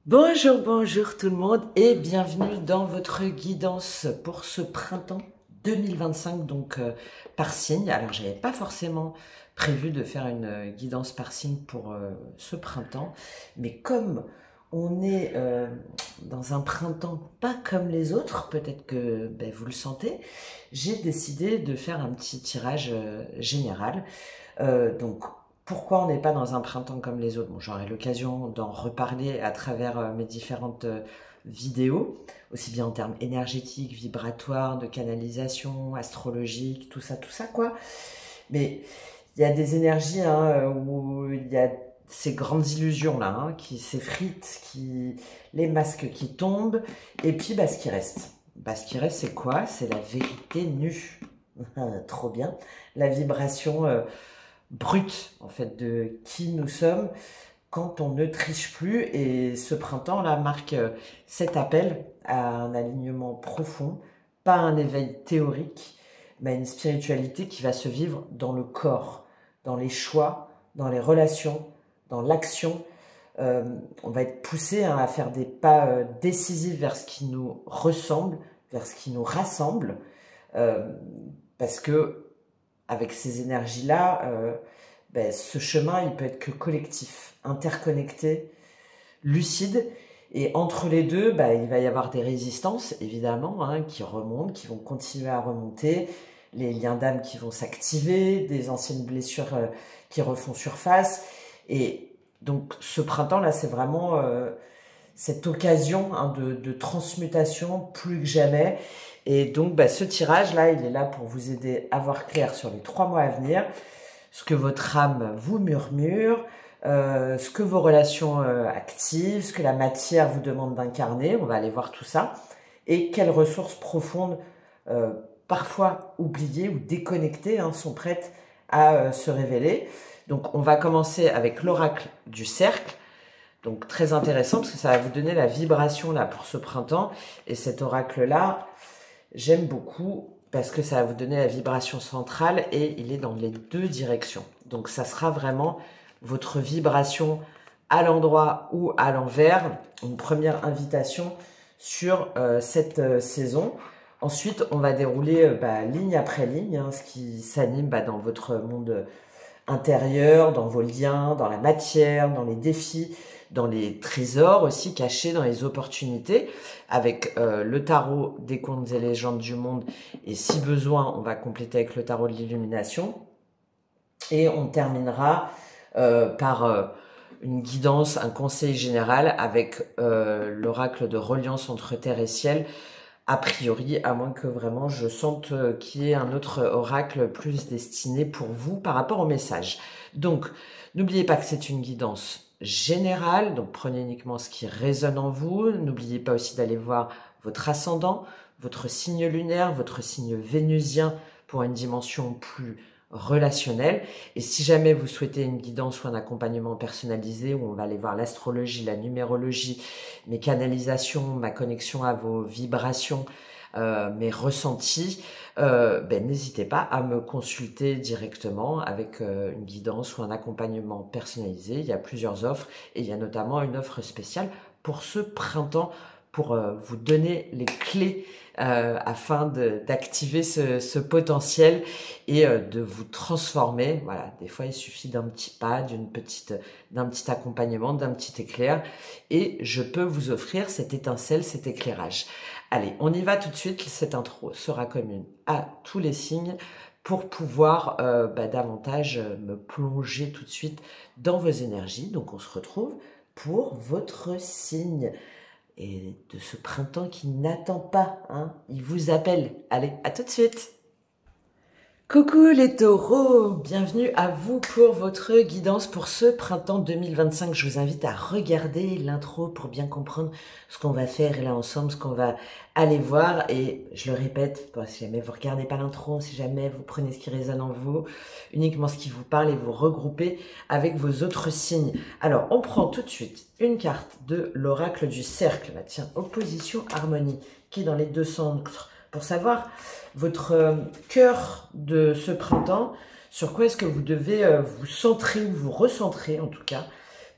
Bonjour, bonjour tout le monde et bienvenue dans votre guidance pour ce printemps 2025, donc par signe. Alors, j'avais pas forcément prévu de faire une guidance par signe pour ce printemps, mais comme on est dans un printemps pas comme les autres, peut-être que vous le sentez, j'ai décidé de faire un petit tirage général. Donc, pourquoi on n'est pas dans un printemps comme les autres? Bon, j'aurai l'occasion d'en reparler à travers mes différentes vidéos, aussi bien en termes énergétiques, vibratoires, de canalisation, astrologique, tout ça, quoi. Mais il y a des énergies où il y a ces grandes illusions là qui s'effritent, les masques qui tombent, et puis ce qui reste. Ce qui reste, c'est quoi? C'est la vérité nue. Trop bien. La vibration brute en fait de qui nous sommes quand on ne triche plus. Et ce printemps là marque cet appel à un alignement profond, pas un éveil théorique, mais une spiritualité qui va se vivre dans le corps, dans les choix, dans les relations, dans l'action. On va être poussé à faire des pas décisifs vers ce qui nous ressemble, vers ce qui nous rassemble, euh, parce que avec ces énergies-là, ce chemin, il peut être que collectif, interconnecté, lucide. Et entre les deux, il va y avoir des résistances, évidemment, qui remontent, qui vont continuer à remonter, les liens d'âme qui vont s'activer, des anciennes blessures qui refont surface. Et donc, ce printemps-là, c'est vraiment cette occasion de transmutation plus que jamais. Et donc, ce tirage-là, il est là pour vous aider à voir clair sur les 3 mois à venir, ce que votre âme vous murmure, ce que vos relations activent, ce que la matière vous demande d'incarner. On va aller voir tout ça. Et quelles ressources profondes, parfois oubliées ou déconnectées, sont prêtes à se révéler. Donc, on va commencer avec l'oracle du cercle. Donc, très intéressant parce que ça va vous donner la vibration là pour ce printemps. Et cet oracle-là, j'aime beaucoup parce que ça va vous donner la vibration centrale et il est dans les 2 directions. Donc, ça sera vraiment votre vibration à l'endroit ou à l'envers. Une première invitation sur cette saison. Ensuite, on va dérouler ligne après ligne, ce qui s'anime dans votre monde intérieur, dans vos liens, dans la matière, dans les défis, dans les trésors aussi cachés, dans les opportunités, avec le tarot des contes et légendes du monde. Et si besoin, on va compléter avec le tarot de l'illumination. Et on terminera par une guidance, un conseil général avec l'oracle de reliance entre terre et ciel, a priori, à moins que vraiment je sente qu'il y ait un autre oracle plus destiné pour vous par rapport au message. Donc, n'oubliez pas que c'est une guidance générale, donc prenez uniquement ce qui résonne en vous. N'oubliez pas aussi d'aller voir votre ascendant, votre signe lunaire, votre signe vénusien pour une dimension plus relationnelle. Et si jamais vous souhaitez une guidance ou un accompagnement personnalisé, où on va aller voir l'astrologie, la numérologie, mes canalisations, ma connexion à vos vibrations, mes ressentis, n'hésitez pas à me consulter directement avec une guidance ou un accompagnement personnalisé. Il y a plusieurs offres et il y a notamment une offre spéciale pour ce printemps pour vous donner les clés afin d'activer ce potentiel et de vous transformer. Voilà, des fois il suffit d'un petit pas, d'un petit accompagnement, d'un petit éclair et je peux vous offrir cette étincelle, cet éclairage. Allez, on y va tout de suite. Cette intro sera commune à tous les signes pour pouvoir davantage me plonger tout de suite dans vos énergies. Donc on se retrouve pour votre signe. Et de ce printemps qui n'attend pas, il vous appelle. Allez, à tout de suite. Coucou les taureaux, bienvenue à vous pour votre guidance pour ce printemps 2025. Je vous invite à regarder l'intro pour bien comprendre ce qu'on va faire là ensemble, ce qu'on va aller voir. Et je le répète, si jamais vous regardez pas l'intro, si jamais vous prenez ce qui résonne en vous, uniquement ce qui vous parle et vous regroupez avec vos autres signes. Alors, on prend tout de suite une carte de l'oracle du cercle. Là, tiens, opposition, harmonie, qui est dans les 2 centres. Pour savoir votre cœur de ce printemps, sur quoi est-ce que vous devez vous centrer ou vous recentrer en tout cas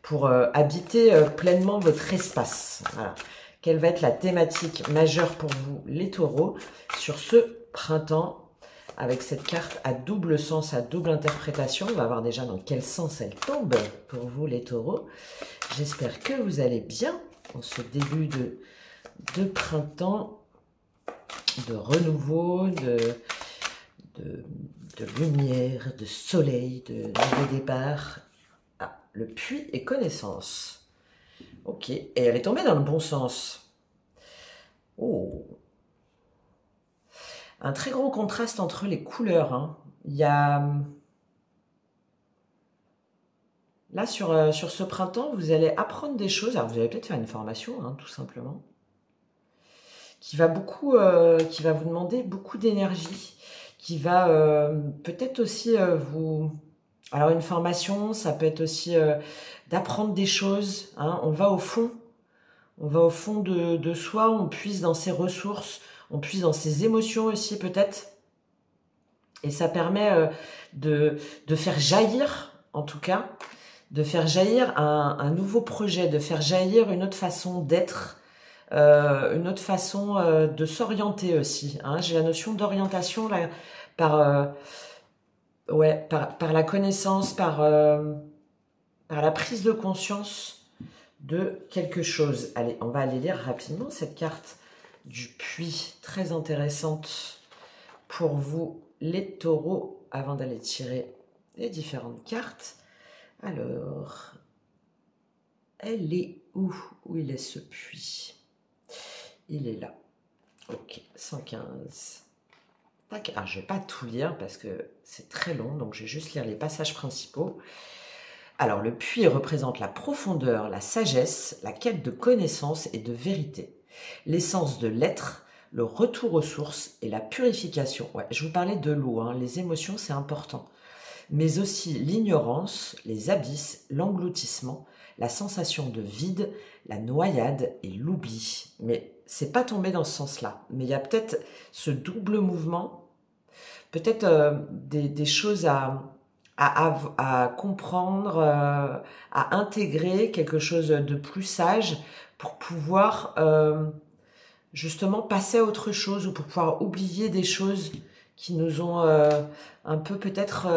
pour habiter pleinement votre espace. Voilà. Quelle va être la thématique majeure pour vous, les taureaux, sur ce printemps, avec cette carte à double sens, à double interprétation. On va voir déjà dans quel sens elle tombe pour vous, les taureaux. J'espère que vous allez bien en ce début de printemps, de renouveau, de lumière, de soleil, de nouveau départ. Ah, le puits et connaissance. Ok, et elle est tombée dans le bon sens. Oh, un très gros contraste entre les couleurs. Hein. Il y a... Là, sur ce printemps, vous allez apprendre des choses. Alors, vous allez peut-être faire une formation, hein, tout simplement, qui va vous demander beaucoup d'énergie, qui va peut-être aussi vous... Alors, une formation, ça peut être aussi d'apprendre des choses. Hein. On va au fond de soi, on puise dans ses ressources, on puise dans ses émotions aussi peut-être. Et ça permet de faire jaillir, en tout cas, de faire jaillir un nouveau projet, de faire jaillir une autre façon d'être, une autre façon de s'orienter aussi. Hein. J'ai la notion d'orientation là, par la connaissance, par la prise de conscience de quelque chose. Allez, on va aller lire rapidement cette carte du puits, très intéressante pour vous, les taureaux, avant d'aller tirer les différentes cartes. Alors, elle est où? Où il est ce puits? Il est là. Ok, 115. Tac. Alors, je ne vais pas tout lire parce que c'est très long, donc je vais juste lire les passages principaux. Alors, le puits représente la profondeur, la sagesse, la quête de connaissance et de vérité, l'essence de l'être, le retour aux sources et la purification. Ouais, je vous parlais de l'eau, hein, les émotions, c'est important. Mais aussi l'ignorance, les abysses, l'engloutissement, la sensation de vide, la noyade et l'oubli. Mais c'est pas tombé dans ce sens-là. Mais il y a peut-être ce double mouvement, peut-être des choses à comprendre, à intégrer, quelque chose de plus sage pour pouvoir justement passer à autre chose ou pour pouvoir oublier des choses qui nous ont un peu peut-être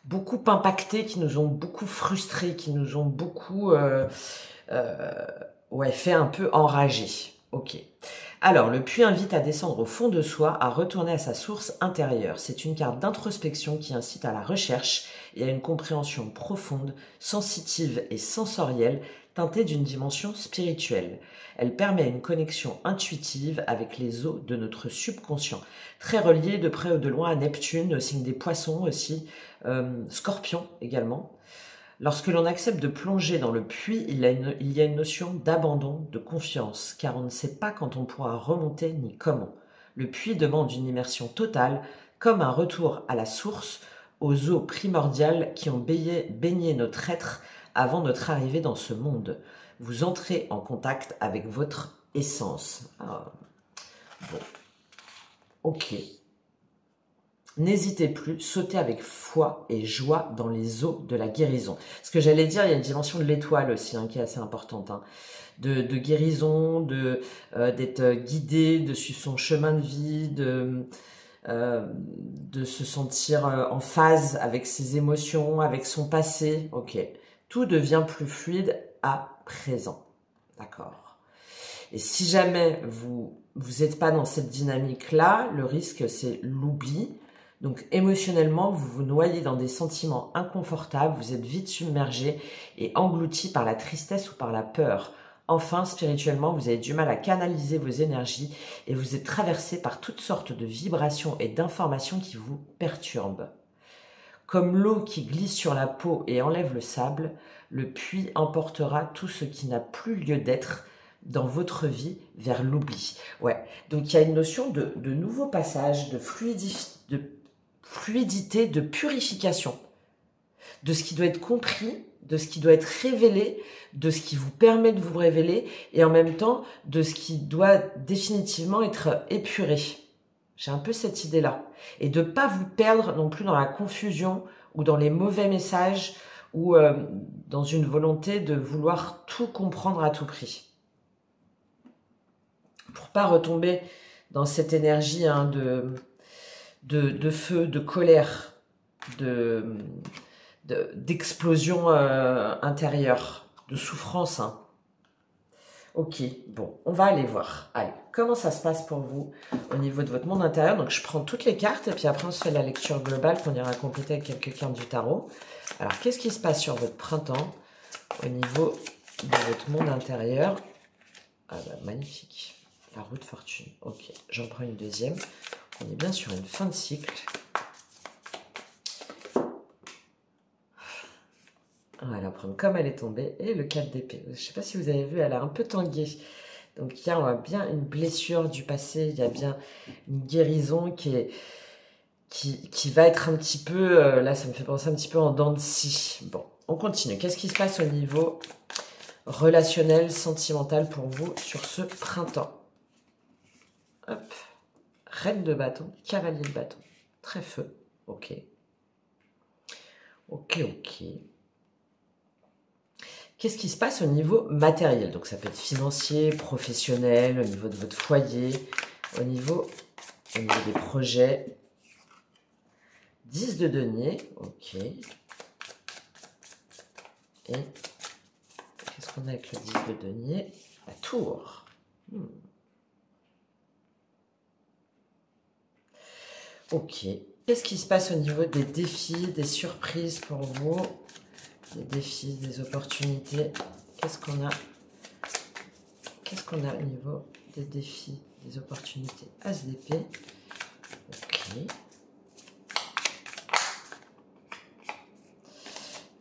beaucoup impactés, qui nous ont beaucoup frustrés, qui nous ont beaucoup fait un peu enrager. Ok. Alors, le puits invite à descendre au fond de soi, à retourner à sa source intérieure. C'est une carte d'introspection qui incite à la recherche et à une compréhension profonde, sensitive et sensorielle, teintée d'une dimension spirituelle. Elle permet une connexion intuitive avec les eaux de notre subconscient, très reliée de près ou de loin à Neptune, le signe des poissons aussi, Scorpion également. Lorsque l'on accepte de plonger dans le puits, il y a une notion d'abandon, de confiance, car on ne sait pas quand on pourra remonter ni comment. Le puits demande une immersion totale, comme un retour à la source, aux eaux primordiales qui ont baigné notre être avant notre arrivée dans ce monde. Vous entrez en contact avec votre essence. Ah, bon, ok. N'hésitez plus, sautez avec foi et joie dans les eaux de la guérison. Ce que j'allais dire, il y a une dimension de l'étoile aussi hein, qui est assez importante. Hein. De guérison, d'être guidé, de suivre son chemin de vie, de se sentir en phase avec ses émotions, avec son passé. Ok, tout devient plus fluide à présent. D'accord. Et si jamais vous n'êtes pas dans cette dynamique-là, le risque c'est l'oubli. Donc émotionnellement, vous vous noyez dans des sentiments inconfortables, vous êtes vite submergé et englouti par la tristesse ou par la peur. Enfin, spirituellement, vous avez du mal à canaliser vos énergies et vous êtes traversé par toutes sortes de vibrations et d'informations qui vous perturbent. Comme l'eau qui glisse sur la peau et enlève le sable, le puits emportera tout ce qui n'a plus lieu d'être dans votre vie vers l'oubli. Ouais, donc il y a une notion de nouveau passage, de fluidité, de purification, de ce qui doit être compris, de ce qui doit être révélé, de ce qui vous permet de vous révéler, et en même temps de ce qui doit définitivement être épuré. J'ai un peu cette idée-là. Et de ne pas vous perdre non plus dans la confusion ou dans les mauvais messages ou dans une volonté de vouloir tout comprendre à tout prix. Pour pas retomber dans cette énergie hein, de feu, de colère, d'explosion intérieure, de souffrance. Hein. Ok, bon, on va aller voir. Allez, comment ça se passe pour vous au niveau de votre monde intérieur? Donc, je prends toutes les cartes et puis après, on se fait la lecture globale qu'on ira compléter avec quelques cartes du tarot. Alors, qu'est-ce qui se passe sur votre printemps au niveau de votre monde intérieur? Ah bah, magnifique. La roue de fortune. Ok, j'en prends une deuxième. On est bien sur une fin de cycle. On va la prendre comme elle est tombée. Et le 4 d'épée. Je ne sais pas si vous avez vu, elle a un peu tangué. Donc, il y a bien une blessure du passé. Il y a bien une guérison qui va être un petit peu... là, ça me fait penser un petit peu en dents de scie. Bon, on continue. Qu'est-ce qui se passe au niveau relationnel, sentimental pour vous sur ce printemps? Hop. Reine de bâton, cavalier de bâton. Très feu. Ok. Ok, ok. Qu'est-ce qui se passe au niveau matériel? Donc, ça peut être financier, professionnel, au niveau de votre foyer, au niveau des projets. 10 de denier. Ok. Et qu'est-ce qu'on a avec le 10 de denier? La tour. Ok. Qu'est-ce qui se passe au niveau des défis, des surprises pour vous? Des défis, des opportunités. Qu'est-ce qu'on a? Qu'est-ce qu'on a au niveau des défis, des opportunités? As d'épée. Ok.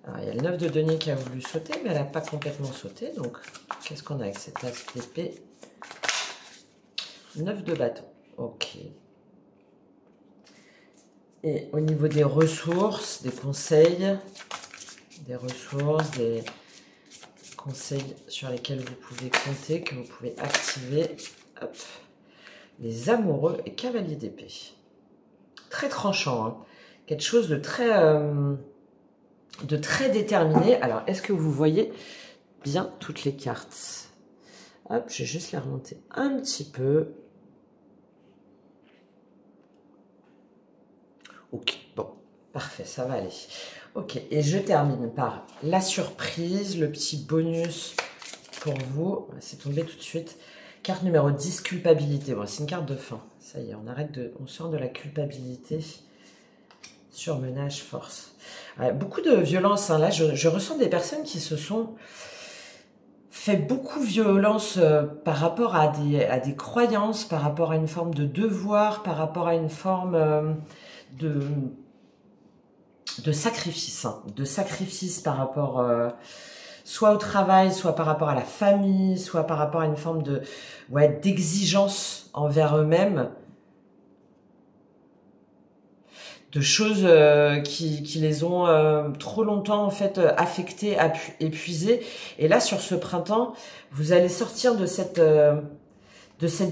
Alors, il y a le 9 de denier qui a voulu sauter, mais elle n'a pas complètement sauté. Donc, qu'est-ce qu'on a avec cette as d'épée? 9 de bâton. Ok. Et au niveau des ressources, des conseils, des ressources, des conseils sur lesquels vous pouvez compter, que vous pouvez activer. Hop. Les amoureux et cavalier d'épée. Très tranchant, hein. Quelque chose de très déterminé. Alors, est-ce que vous voyez bien toutes les cartes? Hop, je vais juste les remonter un petit peu. Ok, bon, parfait, ça va aller. Ok, et je termine par la surprise, le petit bonus pour vous. C'est tombé tout de suite. Carte numéro 10, culpabilité. Bon, c'est une carte de fin. Ça y est, on sort de la culpabilité. Surmenage, force. Ouais, beaucoup de violence. Hein. Là, je ressens des personnes qui se sont fait beaucoup violence par rapport à des croyances, par rapport à une forme de devoir, par rapport à une forme de sacrifice. Hein. De sacrifice par rapport soit au travail, soit par rapport à la famille, soit par rapport à une forme d'exigence envers eux-mêmes. De choses qui les ont trop longtemps en fait affectés, épuisés. Et là, sur ce printemps, vous allez sortir de cette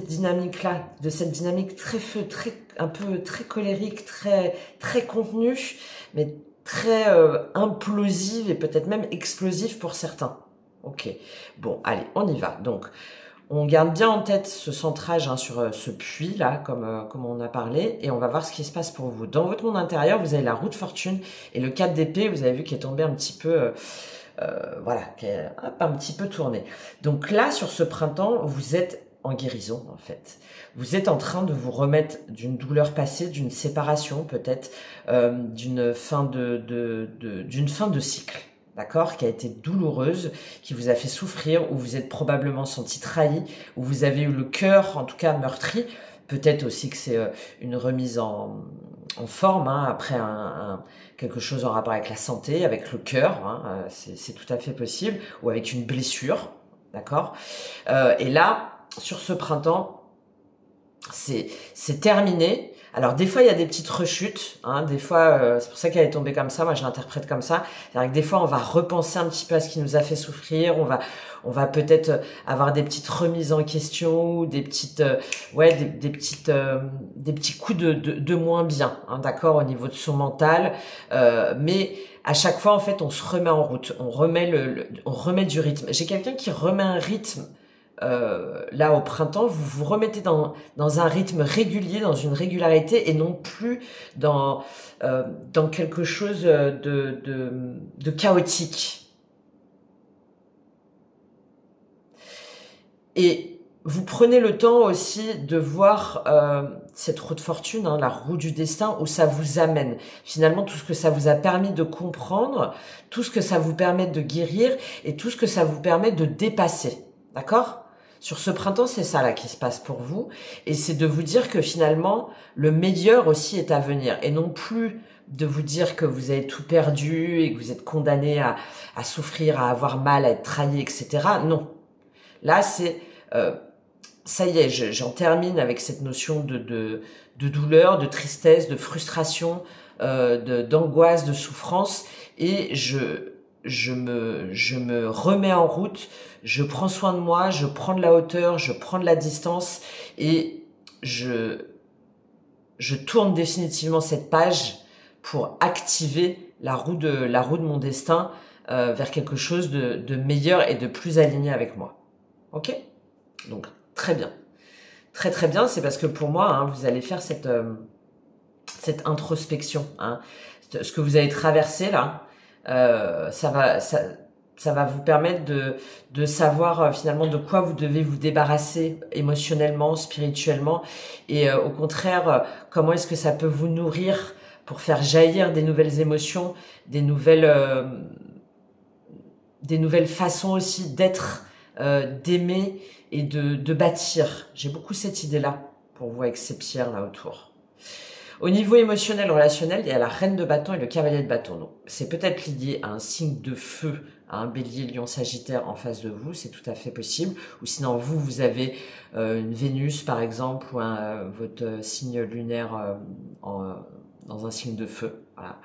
dynamique-là, de cette dynamique très feu, un peu très colérique, très contenue, mais très implosive et peut-être même explosive pour certains. Ok, bon, allez, on y va. Donc, on garde bien en tête ce centrage hein, sur ce puits-là, comme on a parlé, et on va voir ce qui se passe pour vous. Dans votre monde intérieur, vous avez la roue de fortune et le 4 d'épée, vous avez vu, qui est tombé un petit peu, voilà, qui est un petit peu tourné. Donc là, sur ce printemps, vous êtes en guérison, en fait. Vous êtes en train de vous remettre d'une douleur passée, d'une séparation peut-être, d'une fin de cycle. D'accord, qui a été douloureuse, qui vous a fait souffrir, où vous êtes probablement senti trahi, où vous avez eu le cœur, en tout cas, meurtri. Peut-être aussi que c'est une remise en forme, hein, après quelque chose en rapport avec la santé, avec le cœur, hein, c'est tout à fait possible, ou avec une blessure, d'accord. Et là, sur ce printemps, c'est terminé. Alors des fois il y a des petites rechutes, hein, des fois c'est pour ça qu'elle est tombée comme ça, moi je l'interprète comme ça. C'est-à-dire que des fois on va repenser un petit peu à ce qui nous a fait souffrir, on va peut-être avoir des petites remises en question, ou des petites des petits coups de moins bien, hein, d'accord, au niveau de son mental, mais à chaque fois, en fait, on se remet en route, on remet on remet du rythme. J'ai quelqu'un qui remet un rythme là au printemps, vous vous remettez dans un rythme régulier, dans une régularité et non plus dans quelque chose de chaotique. Et vous prenez le temps aussi de voir cette roue de fortune, hein, la roue du destin, où ça vous amène. Finalement, tout ce que ça vous a permis de comprendre, tout ce que ça vous permet de guérir et tout ce que ça vous permet de dépasser. D'accord ? Sur ce printemps, c'est ça là qui se passe pour vous. Et c'est de vous dire que finalement, le meilleur aussi est à venir. Et non plus de vous dire que vous avez tout perdu et que vous êtes condamné à souffrir, à avoir mal, à être trahi, etc. Non. Là, c'est... ça y est, j'en termine avec cette notion de douleur, de tristesse, de frustration, d'angoisse, de souffrance. Et je me remets en route, je prends soin de moi, je prends de la hauteur, je prends de la distance et je tourne définitivement cette page pour activer la roue de mon destin vers quelque chose de meilleur et de plus aligné avec moi. Ok ? Donc, très bien. Très très bien, c'est parce que pour moi, hein, vous allez faire cette introspection. Hein. Ce que vous avez traversé là, ça va vous permettre de savoir finalement de quoi vous devez vous débarrasser émotionnellement, spirituellement, et au contraire, comment est-ce que ça peut vous nourrir pour faire jaillir des nouvelles émotions, des nouvelles façons aussi d'être, d'aimer et de bâtir. J'ai beaucoup cette idée-là pour vous avec ces pierres là autour. Au niveau émotionnel, relationnel, il y a la reine de bâton et le cavalier de bâton. Donc, c'est peut-être lié à un signe de feu, à un bélier, lion, sagittaire en face de vous, c'est tout à fait possible. Ou sinon, vous avez une Vénus, par exemple, ou votre signe lunaire dans un signe de feu. Voilà.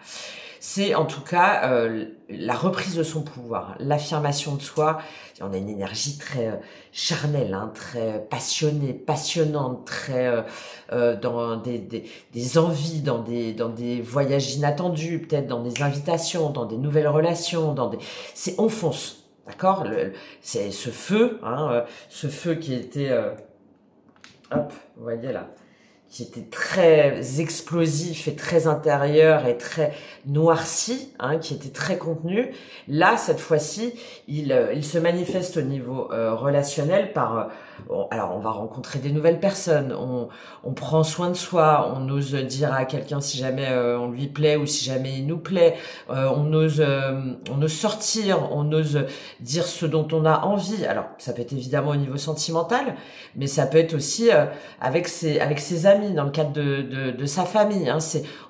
C'est en tout cas la reprise de son pouvoir, l'affirmation de soi. On a une énergie très charnelle, hein, très passionnée, passionnante, très dans des envies, dans des voyages inattendus, peut-être dans des invitations, dans des nouvelles relations, on fonce, d'accord. C'est ce feu, hein, ce feu qui était, hop, vous voyez là, qui était très explosif et très intérieur et très noirci, hein, qui était très contenu. Là, cette fois-ci, il se manifeste au niveau relationnel par... alors, on va rencontrer des nouvelles personnes, on prend soin de soi, on ose dire à quelqu'un si jamais on lui plaît ou si jamais il nous plaît, on ose sortir, on ose dire ce dont on a envie. Alors, ça peut être évidemment au niveau sentimental, mais ça peut être aussi avec ses amis, dans le cadre de sa famille. Hein.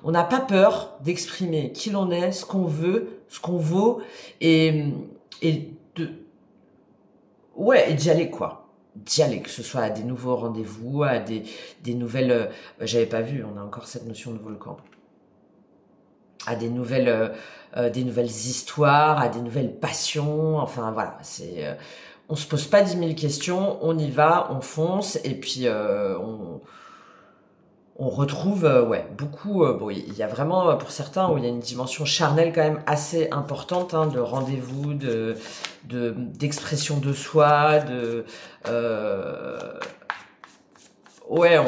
On n'a pas peur d'exprimer qui l'on est, ce qu'on veut, ce qu'on vaut, et d'y aller, quoi. D'y aller, que ce soit à des nouveaux rendez-vous, à des nouvelles... j'avais pas vu, on a encore cette notion de volcan. À des nouvelles histoires, à des nouvelles passions, enfin voilà, on se pose pas 10 000 questions, on y va, on fonce, et puis on retrouve beaucoup, bon, il y a vraiment pour certains où il y a une dimension charnelle quand même assez importante, hein, de rendez-vous, d'expression de soi, ouais,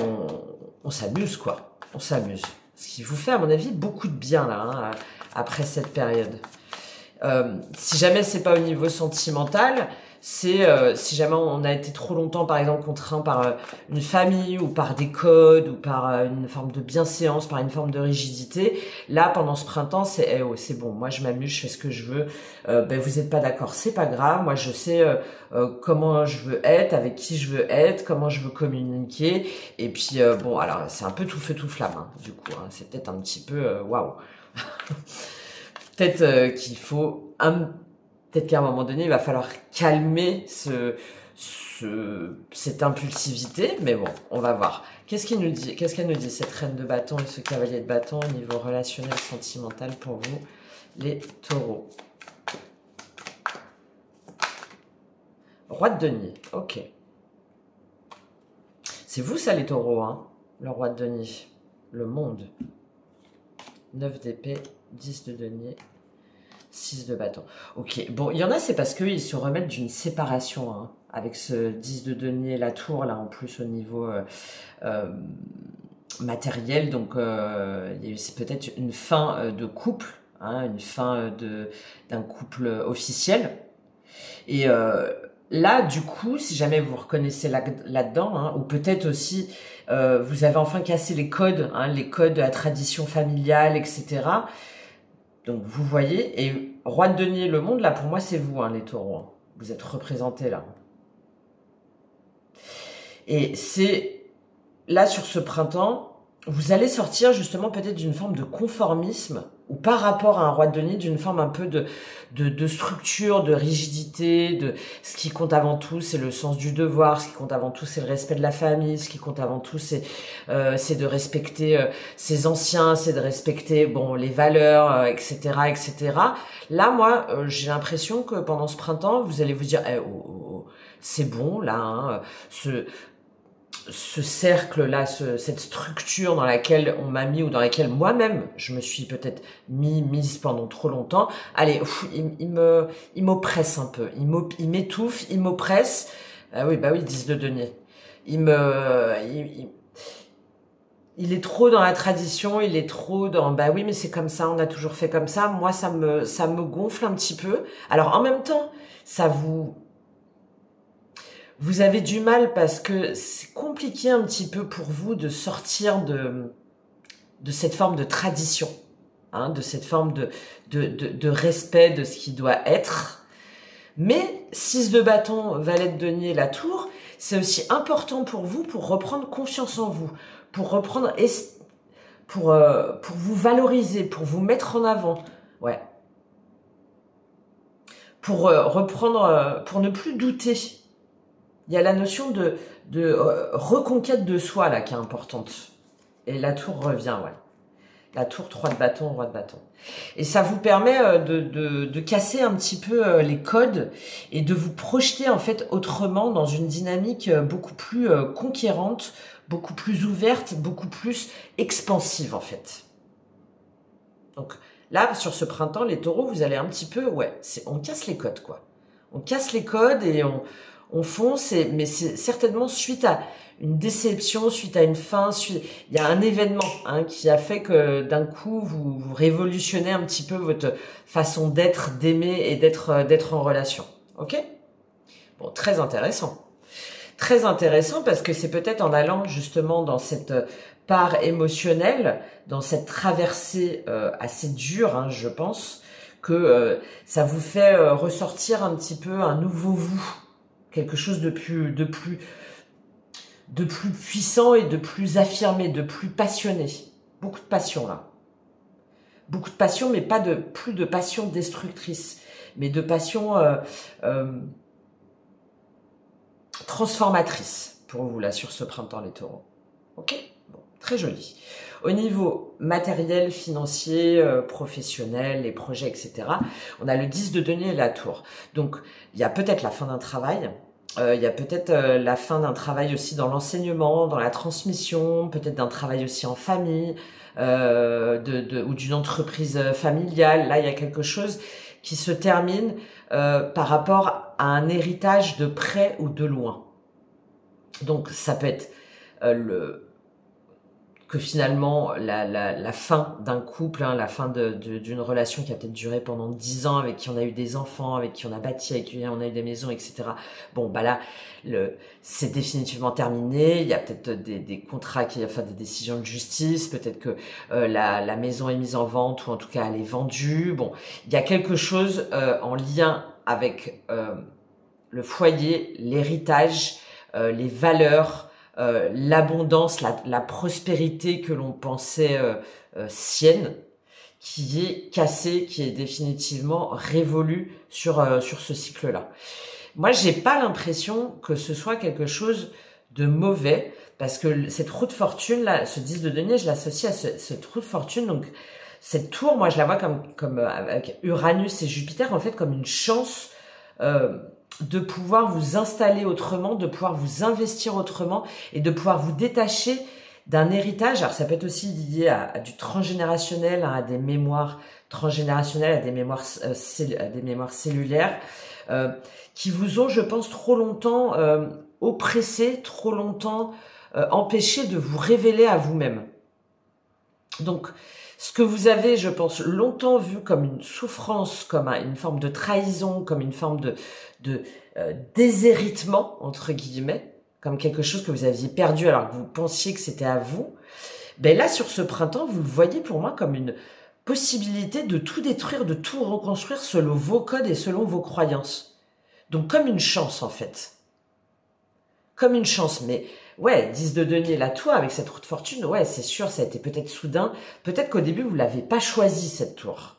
on s'amuse, quoi, on s'amuse. Ce qui vous fait, à mon avis, beaucoup de bien là, hein, après cette période. Si jamais c'est pas au niveau sentimental, c'est si jamais on a été trop longtemps, par exemple, contraint par une famille ou par des codes ou par une forme de bienséance, par une forme de rigidité. Là, pendant ce printemps, c'est c'est bon, moi je m'amuse, je fais ce que je veux. Vous êtes pas d'accord, c'est pas grave. Moi, je sais comment je veux être, avec qui je veux être, comment je veux communiquer. Et puis bon, alors c'est un peu tout feu tout flamme, hein, du coup. Hein, c'est peut-être un petit peu waouh. Peut-être qu'il faut peut-être qu'à un moment donné, il va falloir calmer cette impulsivité, mais bon, on va voir. Qu'est-ce qu'elle nous dit, cette reine de bâton et ce cavalier de bâton au niveau relationnel, sentimental pour vous, les taureaux? Roi de denier, ok. C'est vous ça les taureaux, hein, le roi de denier, le monde. 9 d'épée, 10 de denier. 6 de bâton. Ok, bon, il y en a, c'est parce qu'ils se remettent d'une séparation, hein, avec ce 10 de denier, la tour, là, en plus, au niveau euh, matériel. Donc, c'est peut-être une fin de couple, hein, une fin d'un couple officiel. Et là, du coup, si jamais vous reconnaissez là-dedans, hein, ou peut-être aussi, vous avez enfin cassé les codes de la tradition familiale, etc. Donc, vous voyez, et roi de denier, le monde, là, pour moi, c'est vous, hein, les taureaux. Hein. Vous êtes représentés là. Et c'est là, sur ce printemps, vous allez sortir justement peut-être d'une forme de conformisme, ou par rapport à un roi de denier, d'une forme un peu de structure, de rigidité, de ce qui compte avant tout, c'est le sens du devoir, ce qui compte avant tout, c'est le respect de la famille, ce qui compte avant tout, c'est de respecter ses anciens, c'est de respecter bon les valeurs, etc., etc. Là, moi, j'ai l'impression que pendant ce printemps, vous allez vous dire, c'est bon, là, hein, ce cercle-là, cette structure dans laquelle on m'a mis ou dans laquelle moi-même je me suis peut-être mise pendant trop longtemps. Allez, il m'oppresse un peu, il m'étouffe, il m'oppresse. Ah oui, bah oui, 10 de denier. Il est trop dans la tradition, il est trop dans bah oui, mais c'est comme ça, on a toujours fait comme ça. Moi, ça me gonfle un petit peu. Alors en même temps, vous avez du mal parce que c'est compliqué un petit peu pour vous de sortir de cette forme de tradition, hein, de cette forme de respect de ce qui doit être. Mais 6 de bâton, valet de denier, la tour, c'est aussi important pour vous pour reprendre confiance en vous, pour reprendre, pour vous valoriser, pour vous mettre en avant. Ouais. Pour reprendre, pour ne plus douter. Il y a la notion de reconquête de soi là qui est importante. Et la tour revient, ouais. La tour, 3 de bâton, roi de bâton. Et ça vous permet de casser un petit peu les codes et de vous projeter en fait autrement dans une dynamique beaucoup plus conquérante, beaucoup plus ouverte, beaucoup plus expansive en fait. Donc là, sur ce printemps, les taureaux, vous allez un petit peu, ouais, on casse les codes quoi. On casse les codes et on fonce, mais c'est certainement suite à une déception, suite à une fin, il y a un événement hein, qui a fait que d'un coup, vous révolutionnez un petit peu votre façon d'être, d'aimer et d'être en relation. Ok ? Bon, très intéressant. Très intéressant parce que c'est peut-être en allant justement dans cette part émotionnelle, dans cette traversée assez dure, hein, je pense, que ça vous fait ressortir un petit peu un nouveau vous. Quelque chose de plus puissant et de plus affirmé, de plus passionné. Beaucoup de passion là. Beaucoup de passion, mais plus de passion destructrice, mais de passion transformatrice pour vous là sur ce printemps les taureaux. Ok ? Bon, très joli. Au niveau matériel, financier, professionnel, les projets, etc., on a le 10 de denier et la tour. Donc, il y a peut-être la fin d'un travail, il y a peut-être la fin d'un travail aussi dans l'enseignement, dans la transmission, peut-être d'un travail aussi en famille, ou d'une entreprise familiale. Là, il y a quelque chose qui se termine par rapport à un héritage de près ou de loin. Donc, ça peut être que finalement la fin d'un couple, hein, la fin d'une relation qui a peut-être duré pendant 10 ans, avec qui on a eu des enfants, avec qui on a bâti, avec qui on a eu des maisons, etc. Bon, bah là, c'est définitivement terminé. Il y a peut-être des contrats, enfin des décisions de justice. Peut-être que la maison est mise en vente ou en tout cas elle est vendue. Bon, il y a quelque chose en lien avec le foyer, l'héritage, les valeurs. L'abondance, la prospérité que l'on pensait sienne, qui est cassée, qui est définitivement révolue sur ce cycle-là. Moi, j'ai pas l'impression que ce soit quelque chose de mauvais, parce que cette roue de fortune, là, ce 10 de denier, je l'associe à cette roue de fortune, donc cette tour, moi, je la vois comme avec Uranus et Jupiter, en fait, comme une chance de pouvoir vous installer autrement, de pouvoir vous investir autrement et de pouvoir vous détacher d'un héritage. Alors ça peut être aussi lié à du transgénérationnel, hein, à des mémoires transgénérationnelles, à des mémoires cellulaires, qui vous ont, je pense, trop longtemps oppressé, trop longtemps empêché de vous révéler à vous-même. Donc, ce que vous avez, je pense, longtemps vu comme une souffrance, comme une forme de trahison, comme une forme de déshéritement, entre guillemets, comme quelque chose que vous aviez perdu alors que vous pensiez que c'était à vous, ben là, sur ce printemps, vous le voyez pour moi comme une possibilité de tout détruire, de tout reconstruire selon vos codes et selon vos croyances. Donc, comme une chance, en fait. Comme une chance, mais ouais, 10 de denier, la tour avec cette roue de fortune, ouais, c'est sûr, ça a été peut-être soudain. Peut-être qu'au début, vous l'avez pas choisi, cette tour.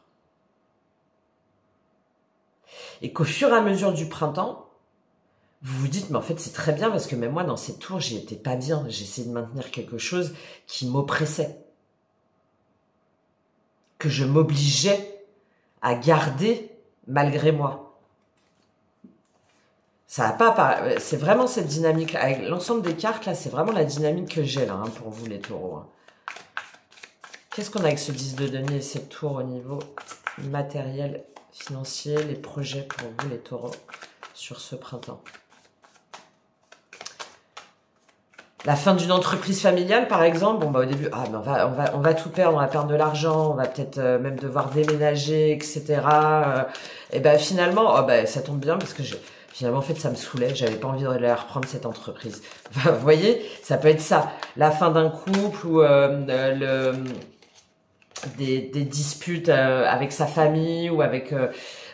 Et qu'au fur et à mesure du printemps, vous vous dites, mais en fait, c'est très bien parce que même moi, dans cette tour, j'y étais pas bien. J'essayais de maintenir quelque chose qui m'oppressait. Que je m'obligeais à garder malgré moi. Ça va pas, c'est vraiment cette dynamique, avec l'ensemble des cartes, là, c'est vraiment la dynamique que j'ai, là, hein, pour vous, les taureaux. Hein. Qu'est-ce qu'on a avec ce 10 de denier et cette tour au niveau matériel, financier, les projets pour vous, les taureaux, sur ce printemps? La fin d'une entreprise familiale, par exemple, bon, bah, au début, ah, ben on va tout perdre, on va perdre de l'argent, on va peut-être même devoir déménager, etc. Et ben, finalement, oh, bah, ça tombe bien parce que finalement, en fait, ça me saoulait. J'avais pas envie de la reprendre, cette entreprise. Vous voyez, ça peut être ça. La fin d'un couple ou des disputes avec sa famille ou avec,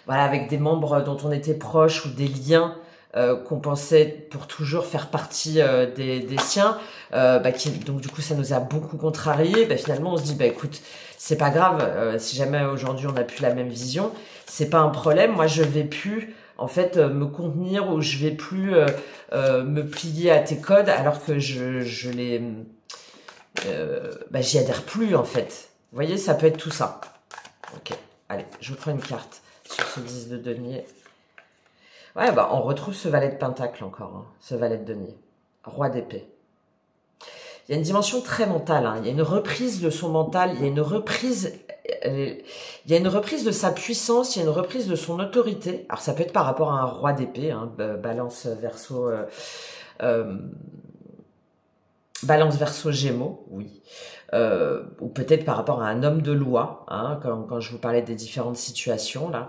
voilà, avec des membres dont on était proche ou des liens qu'on pensait pour toujours faire partie des siens. Donc, du coup, ça nous a beaucoup contrariés. Bah, finalement, on se dit, bah, écoute, c'est pas grave. Si jamais aujourd'hui, on n'a plus la même vision, c'est pas un problème. Moi, je vais plus... en fait, me contenir ou je vais plus me plier à tes codes alors que je les... j'y adhère plus, en fait. Vous voyez, ça peut être tout ça. Ok, allez, je vous prends une carte sur ce 10 de denier. Ouais, bah, on retrouve ce valet de pentacle encore, hein, ce valet de denier. Roi d'épée. Il y a une dimension très mentale, hein. Il y a une reprise de son mental, il y a une reprise de sa puissance, il y a une reprise de son autorité. Alors ça peut être par rapport à un roi d'épée, hein, balance verso gémeaux, oui. Ou peut-être par rapport à un homme de loi, hein, quand je vous parlais des différentes situations là,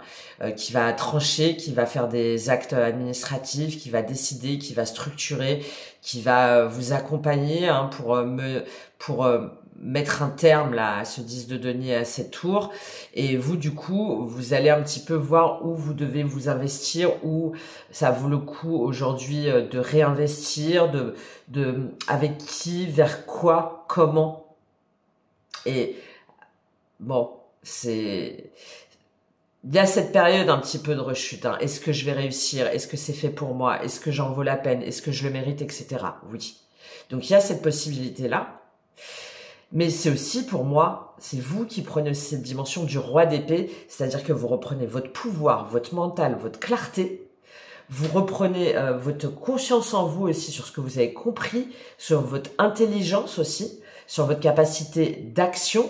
qui va trancher, qui va faire des actes administratifs, qui va décider, qui va structurer, qui va vous accompagner, hein, pour mettre un terme là à ce 10 de denier, à cette tour. Et vous, du coup, vous allez un petit peu voir où vous devez vous investir, où ça vaut le coup aujourd'hui de réinvestir, avec qui, vers quoi, comment. Et bon, il y a cette période un petit peu de rechute. Hein. Est-ce que je vais réussir? Est-ce que c'est fait pour moi? Est-ce que j'en vaux la peine? Est-ce que je le mérite, etc. Oui. Donc il y a cette possibilité-là. Mais c'est aussi pour moi, c'est vous qui prenez cette dimension du roi d'épée, c'est-à-dire que vous reprenez votre pouvoir, votre mental, votre clarté. Vous reprenez votre confiance en vous aussi, sur ce que vous avez compris, sur votre intelligence aussi, sur votre capacité d'action,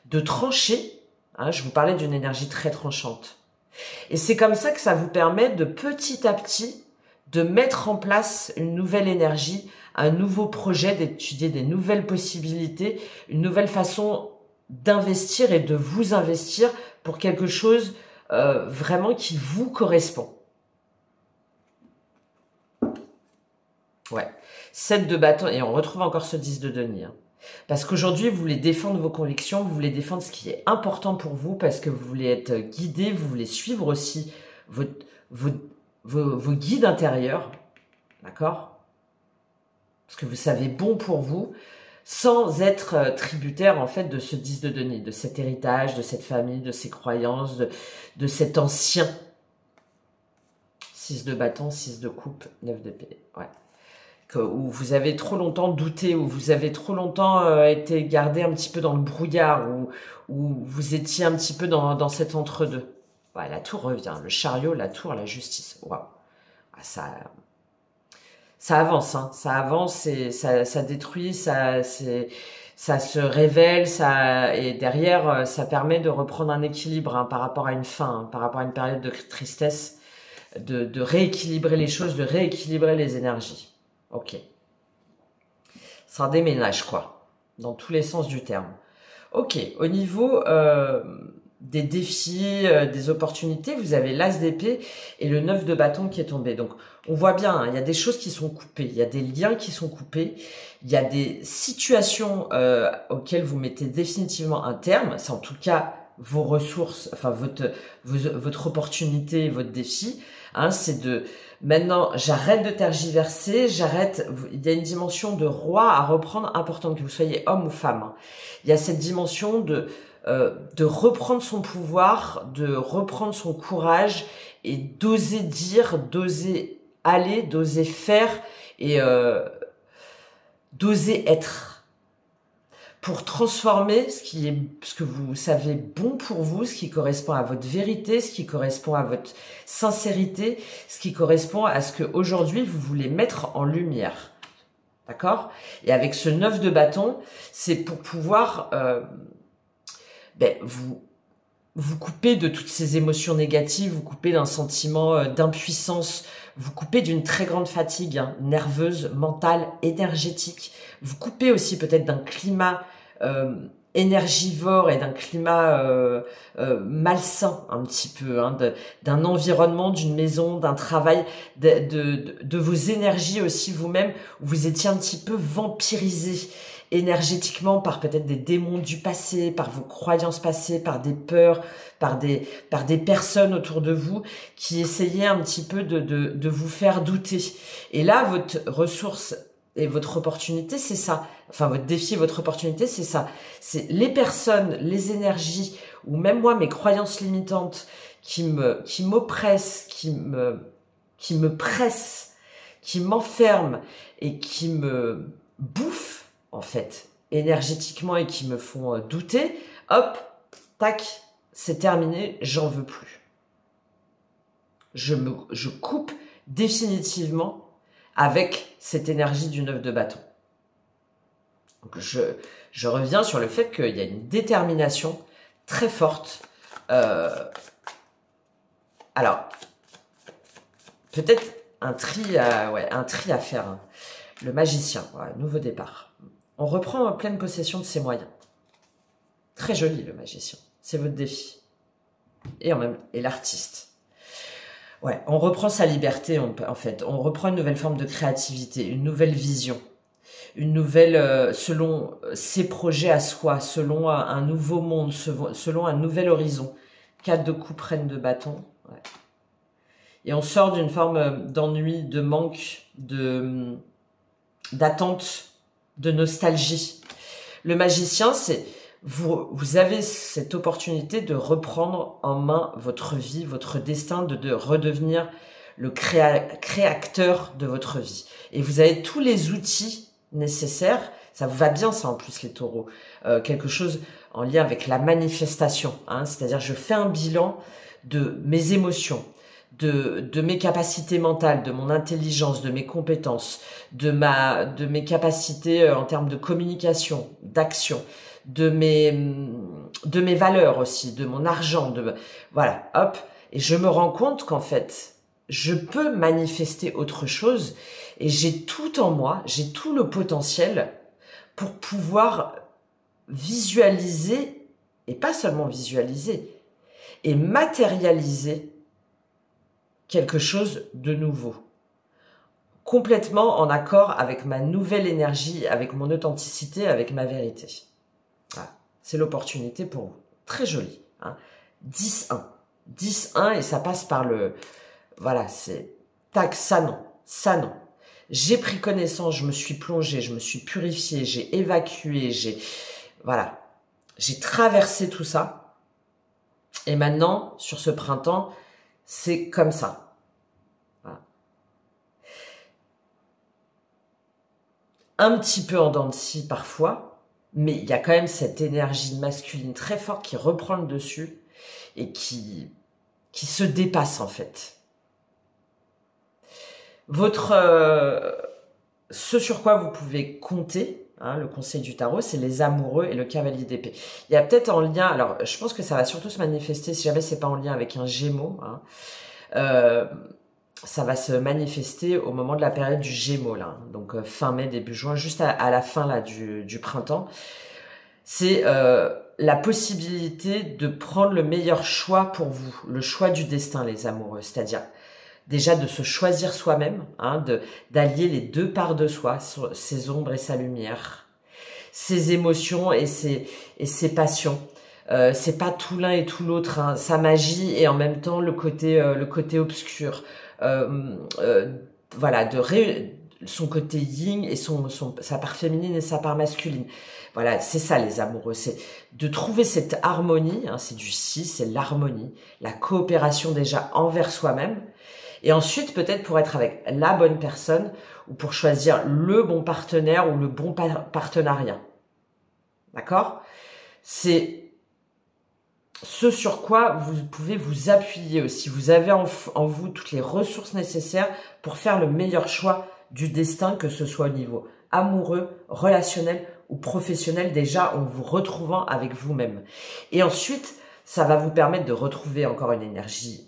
de trancher. Hein, je vous parlais d'une énergie très tranchante. Et c'est comme ça que ça vous permet de petit à petit de mettre en place une nouvelle énergie, un nouveau projet, d'étudier des nouvelles possibilités, une nouvelle façon d'investir et de vous investir pour quelque chose vraiment qui vous correspond. Ouais, 7 de bâton, et on retrouve encore ce 10 de denier. Hein. Parce qu'aujourd'hui, vous voulez défendre vos convictions, vous voulez défendre ce qui est important pour vous, parce que vous voulez être guidé, vous voulez suivre aussi vos guides intérieurs, d'accord? Parce que vous savez bon pour vous, sans être tributaire en fait de ce 10 de denier, de cet héritage, de cette famille, de ces croyances, de cet ancien. 6 de bâton, 6 de coupe, 9 d'épée, ouais. Où vous avez trop longtemps douté, où vous avez trop longtemps été gardé un petit peu dans le brouillard, où vous étiez un petit peu dans cet entre-deux. Ouais, la tour revient, le chariot, la tour, la justice. Waouh, ça ça avance, hein, ça avance et ça détruit, ça se révèle, et derrière, ça permet de reprendre un équilibre hein, par rapport à une fin, hein, par rapport à une période de tristesse, de rééquilibrer les choses, de rééquilibrer les énergies. Ok. Ça déménage, quoi, dans tous les sens du terme. Ok, au niveau des défis, des opportunités, vous avez l'as d'épée et le 9 de bâton qui est tombé. Donc, on voit bien, hein, il y a des choses qui sont coupées, il y a des liens qui sont coupés, il y a des situations auxquelles vous mettez définitivement un terme. C'est en tout cas vos ressources, enfin votre opportunité, votre défi. Hein, c'est de maintenant, j'arrête de tergiverser, j'arrête. Il y a une dimension de roi à reprendre importante, que vous soyez homme ou femme. Hein. Il y a cette dimension de reprendre son pouvoir, de reprendre son courage et d'oser dire, d'oser aller, d'oser faire et d'oser être pour transformer ce que vous savez bon pour vous, ce qui correspond à votre vérité, ce qui correspond à votre sincérité, ce qui correspond à ce que aujourd'hui vous voulez mettre en lumière. D'accord? Et avec ce 9 de bâton, c'est pour pouvoir vous couper de toutes ces émotions négatives, vous couper d'un sentiment d'impuissance, vous coupez d'une très grande fatigue hein, nerveuse, mentale, énergétique. Vous coupez aussi peut-être d'un climat énergivore et d'un climat malsain un petit peu, hein, d'un environnement, d'une maison, d'un travail, de vos énergies aussi vous-même, où vous étiez un petit peu vampirisé énergétiquement par peut-être des démons du passé, par vos croyances passées, par des peurs, par des personnes autour de vous qui essayaient un petit peu de vous faire douter. Et là, votre ressource et votre opportunité, c'est ça. Enfin, votre défi et votre opportunité, c'est ça. C'est les personnes, les énergies, ou même moi, mes croyances limitantes qui m'oppressent, qui me pressent, qui m'enferment et qui me bouffent, en fait, énergétiquement et qui me font douter, hop, tac, c'est terminé, j'en veux plus. Je coupe définitivement avec cette énergie du 9 de bâton. Donc je reviens sur le fait qu'il y a une détermination très forte. Alors, peut-être un tri à faire. Hein. Le magicien, nouveau départ. On reprend en pleine possession de ses moyens. Très joli, le magicien. C'est votre défi. Et l'artiste. Ouais, on reprend sa liberté, en fait. On reprend une nouvelle forme de créativité, une nouvelle vision. Une nouvelle, selon ses projets à soi, selon un nouveau monde, selon un nouvel horizon. 4 de coupe, reine de bâton. Ouais. Et on sort d'une forme d'ennui, de manque, d'attente, de nostalgie. Le magicien, c'est vous avez cette opportunité de reprendre en main votre vie, votre destin, de redevenir le créateur de votre vie. Et vous avez tous les outils nécessaires. Ça vous va bien, ça, en plus, les taureaux. Quelque chose en lien avec la manifestation. Hein, c'est-à-dire, je fais un bilan de mes émotions, de mes capacités mentales, de mon intelligence, de mes compétences, de mes capacités en termes de communication, d'action, de mes valeurs aussi, de mon argent, voilà, hop. Et je me rends compte qu'en fait, je peux manifester autre chose et j'ai tout en moi, j'ai tout le potentiel pour pouvoir visualiser, et pas seulement visualiser, et matérialiser quelque chose de nouveau, complètement en accord avec ma nouvelle énergie, avec mon authenticité, avec ma vérité. Voilà. C'est l'opportunité pour vous. Très joli. Hein. 10-1. 10-1 et ça passe par le... Voilà, c'est... Tac, ça non. Ça non. J'ai pris connaissance, je me suis plongée, je me suis purifiée, j'ai évacué, voilà. J'ai traversé tout ça. Et maintenant, sur ce printemps, c'est comme ça. Voilà. Un petit peu en dents de scie parfois, mais il y a quand même cette énergie masculine très forte qui reprend le dessus et qui se dépasse en fait. Votre ce sur quoi vous pouvez compter, hein, le conseil du tarot, c'est les amoureux et le cavalier d'épée. Il y a peut-être en lien, alors je pense que ça va surtout se manifester, si jamais c'est pas en lien avec un Gémeaux, hein, ça va se manifester au moment de la période du Gémeaux, là, donc fin mai, début juin, juste à la fin là du printemps. C'est la possibilité de prendre le meilleur choix pour vous, le choix du destin, les amoureux, c'est-à-dire déjà de se choisir soi-même, hein, d'allier les deux parts de soi, ses ombres et sa lumière, ses émotions et ses passions. C'est pas tout l'un et tout l'autre, hein, sa magie et en même temps le côté obscur. Voilà, son côté yin et sa part féminine et sa part masculine. Voilà, c'est ça les amoureux, c'est de trouver cette harmonie, hein, c'est du si, c'est l'harmonie, la coopération déjà envers soi-même, et ensuite peut-être pour être avec la bonne personne ou pour choisir le bon partenaire ou le bon partenariat. D'accord? C'est ce sur quoi vous pouvez vous appuyer aussi. Vous avez en vous toutes les ressources nécessaires pour faire le meilleur choix du destin, que ce soit au niveau amoureux, relationnel ou professionnel, déjà en vous retrouvant avec vous-même. Et ensuite, ça va vous permettre de retrouver encore une énergie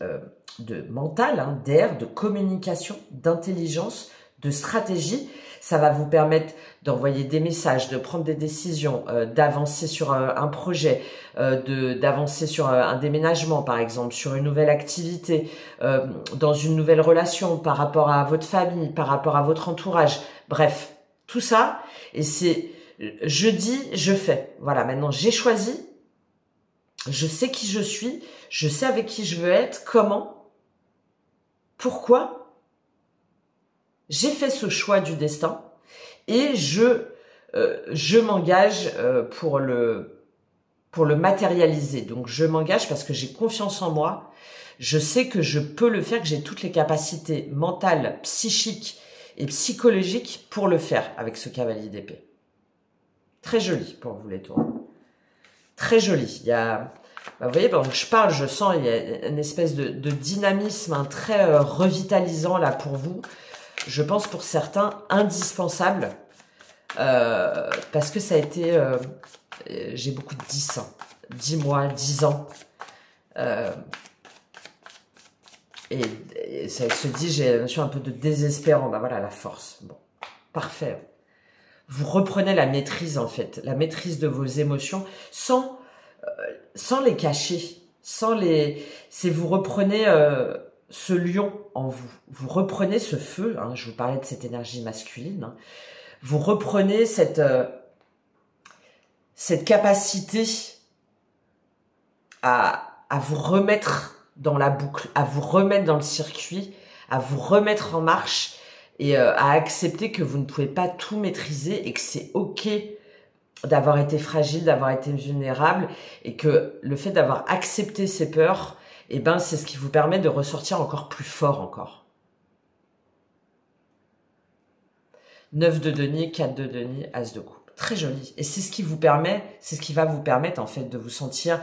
de mentale, hein, d'air, de communication, d'intelligence, de stratégie. Ça va vous permettre d'envoyer des messages, de prendre des décisions, d'avancer sur un projet, d'avancer sur un déménagement par exemple, sur une nouvelle activité, dans une nouvelle relation par rapport à votre famille, par rapport à votre entourage. Bref, tout ça. Et c'est je dis, je fais. Voilà, maintenant j'ai choisi, je sais qui je suis, je sais avec qui je veux être, comment, pourquoi. J'ai fait ce choix du destin et je m'engage pour le matérialiser. Donc je m'engage parce que j'ai confiance en moi. Je sais que je peux le faire, que j'ai toutes les capacités mentales, psychiques et psychologiques pour le faire avec ce cavalier d'épée. Très joli pour vous les tours. Très joli. Il y a, vous voyez, pendant que je parle, je sens il y a une espèce de dynamisme, un très revitalisant là pour vous. Je pense pour certains indispensable parce que ça a été, j'ai beaucoup de 10 ans, 10 mois, 10 ans. Et ça se dit, j'ai bien sûr un peu de désespérant. Ben voilà, la force. Bon, parfait. Vous reprenez la maîtrise en fait, la maîtrise de vos émotions sans les cacher, c'est vous reprenez ce lion en vous, vous reprenez ce feu, hein, je vous parlais de cette énergie masculine, hein, vous reprenez cette capacité à vous remettre dans la boucle, à vous remettre dans le circuit, à vous remettre en marche et à accepter que vous ne pouvez pas tout maîtriser et que c'est ok d'avoir été fragile, d'avoir été vulnérable et que le fait d'avoir accepté ces peurs, eh ben, c'est ce qui vous permet de ressortir encore plus fort encore. 9 de denier, 4 de denier, as de coupe. Très joli. Et c'est ce qui vous permet, c'est ce qui va vous permettre en fait de vous sentir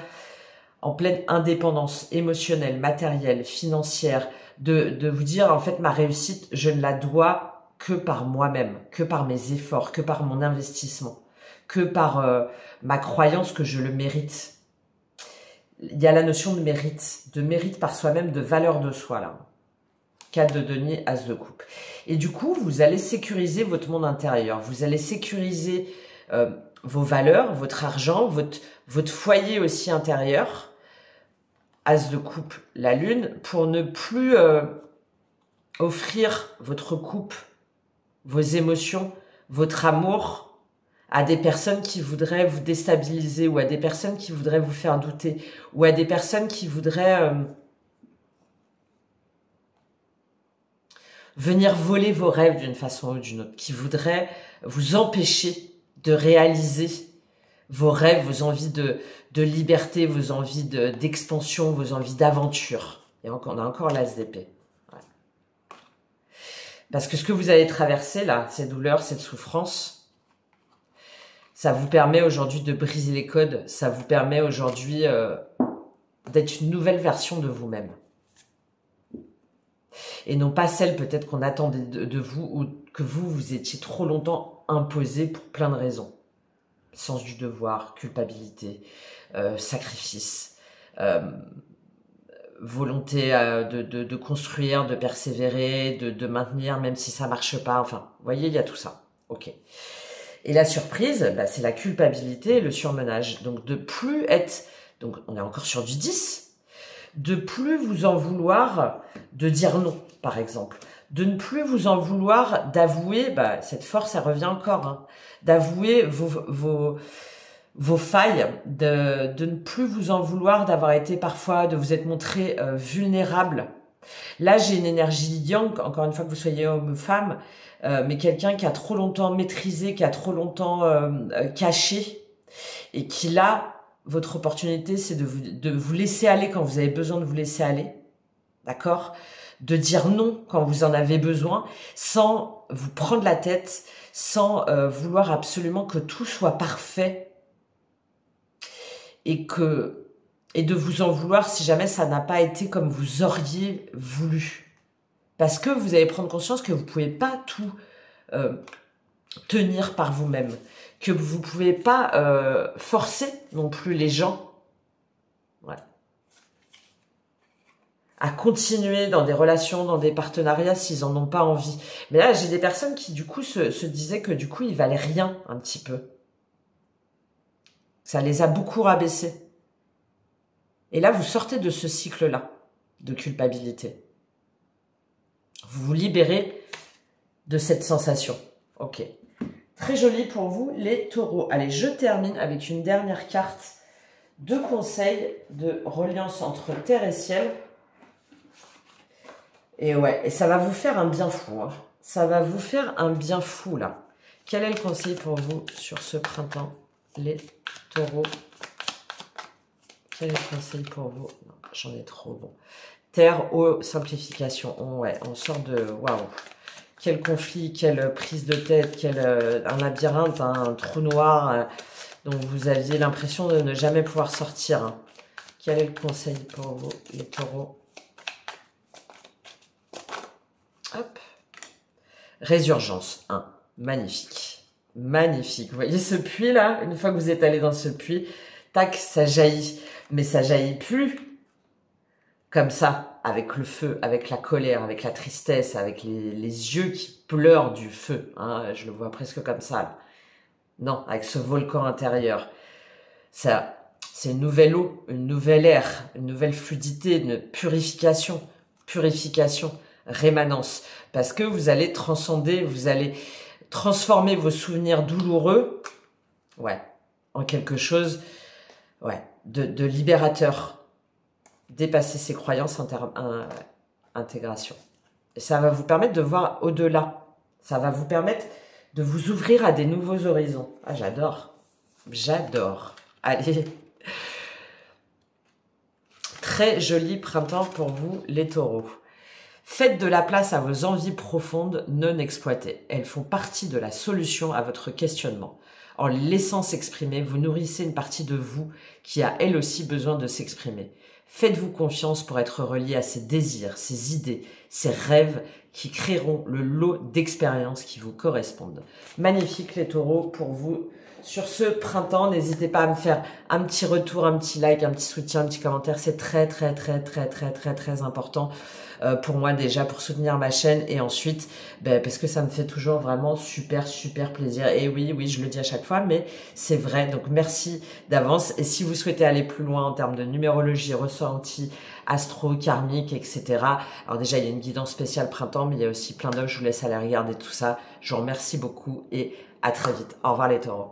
en pleine indépendance émotionnelle, matérielle, financière, de vous dire en fait ma réussite, je ne la dois que par moi-même, que par mes efforts, que par mon investissement, que par ma croyance que je le mérite. Il y a la notion de mérite par soi-même, de valeur de soi là. 4 de denier, as de coupe. Et du coup, vous allez sécuriser votre monde intérieur, vous allez sécuriser vos valeurs, votre argent, votre foyer aussi intérieur. As de coupe, la lune, pour ne plus offrir votre coupe, vos émotions, votre amour à des personnes qui voudraient vous déstabiliser ou à des personnes qui voudraient vous faire douter ou à des personnes qui voudraient venir voler vos rêves d'une façon ou d'une autre, qui voudraient vous empêcher de réaliser vos rêves, vos envies de liberté, vos envies d'expansion, vos envies d'aventure. Et on a encore l'as d'épée. Ouais. Parce que ce que vous avez traversé là, ces douleurs, cette souffrance, ça vous permet aujourd'hui de briser les codes, ça vous permet aujourd'hui d'être une nouvelle version de vous-même. Et non pas celle peut-être qu'on attendait de vous ou que vous étiez trop longtemps imposé pour plein de raisons. Sens du devoir, culpabilité, sacrifice, volonté de construire, de persévérer, de maintenir, même si ça marche pas. Enfin, vous voyez, il y a tout ça. Ok. Et la surprise, bah, c'est la culpabilité et le surmenage. Donc, de plus être... Donc, on est encore sur du 10. De plus vous en vouloir de dire non, par exemple. De ne plus vous en vouloir d'avouer, bah, cette force, elle revient encore, hein, d'avouer vos failles, de ne plus vous en vouloir d'avoir été parfois, de vous être montré vulnérable. Là, j'ai une énergie yang, encore une fois que vous soyez homme ou femme, mais quelqu'un qui a trop longtemps maîtrisé, qui a trop longtemps caché, et qui là, votre opportunité, c'est de vous laisser aller quand vous avez besoin de vous laisser aller, d'accord ? De dire non quand vous en avez besoin, sans vous prendre la tête, sans vouloir absolument que tout soit parfait, et de vous en vouloir si jamais ça n'a pas été comme vous auriez voulu. Parce que vous allez prendre conscience que vous pouvez pas tout tenir par vous-même, que vous pouvez pas forcer non plus les gens à continuer dans des relations, dans des partenariats s'ils en ont pas envie. Mais là, j'ai des personnes qui du coup se disaient que du coup ils valaient rien un petit peu. Ça les a beaucoup rabaissés. Et là, vous sortez de ce cycle-là de culpabilité. Vous vous libérez de cette sensation. Ok. Très joli pour vous, les taureaux. Allez, je termine avec une dernière carte de conseil de reliance entre terre et ciel. Et ouais, et ça va vous faire un bien fou. Hein. Ça va vous faire un bien fou, là. Quel est le conseil pour vous sur ce printemps, les taureaux? Quel est le conseil pour vous? J'en ai trop, bon. Terre, eau, simplification. Ouais, on sort de... Waouh. Quel conflit, quelle prise de tête, quel un labyrinthe, hein, un trou noir dont vous aviez l'impression de ne jamais pouvoir sortir. Hein. Quel est le conseil pour vous, les taureaux? Hop. Résurgence 1. Magnifique. Magnifique. Vous voyez ce puits là? Une fois que vous êtes allé dans ce puits, tac, ça jaillit. Mais ça jaillit plus comme ça, avec le feu, avec la colère, avec la tristesse, avec les yeux qui pleurent du feu. Hein, je le vois presque comme ça. Là. Non, avec ce volcan intérieur. Ça, c'est une nouvelle eau, une nouvelle air, une nouvelle fluidité, une purification, rémanence. Parce que vous allez transcender, vous allez transformer vos souvenirs douloureux, ouais, en quelque chose, ouais, de libérateur. Dépasser ses croyances, intégration. Et ça va vous permettre de voir au-delà. Ça va vous permettre de vous ouvrir à des nouveaux horizons. Ah, j'adore. J'adore. Allez. Très joli printemps pour vous, les taureaux. Faites de la place à vos envies profondes non exploitées. Elles font partie de la solution à votre questionnement. En les laissant s'exprimer, vous nourrissez une partie de vous qui a elle aussi besoin de s'exprimer. Faites-vous confiance pour être relié à ces désirs, ces idées, ces rêves qui créeront le lot d'expériences qui vous correspondent. Magnifique les taureaux pour vous sur ce printemps. N'hésitez pas à me faire un petit retour, un petit like, un petit soutien, un petit commentaire. C'est très important pour moi déjà, pour soutenir ma chaîne et ensuite parce que ça me fait toujours vraiment super plaisir. Et oui, je le dis à chaque fois, mais c'est vrai. Donc merci d'avance. Et si vous souhaitez aller plus loin en termes de numérologie, ressenti, astro, karmique, etc. Alors déjà, il y a une guidance spéciale printemps, mais il y a aussi plein d'autres. Je vous laisse aller regarder tout ça. Je vous remercie beaucoup et à très vite. Au revoir les taureaux.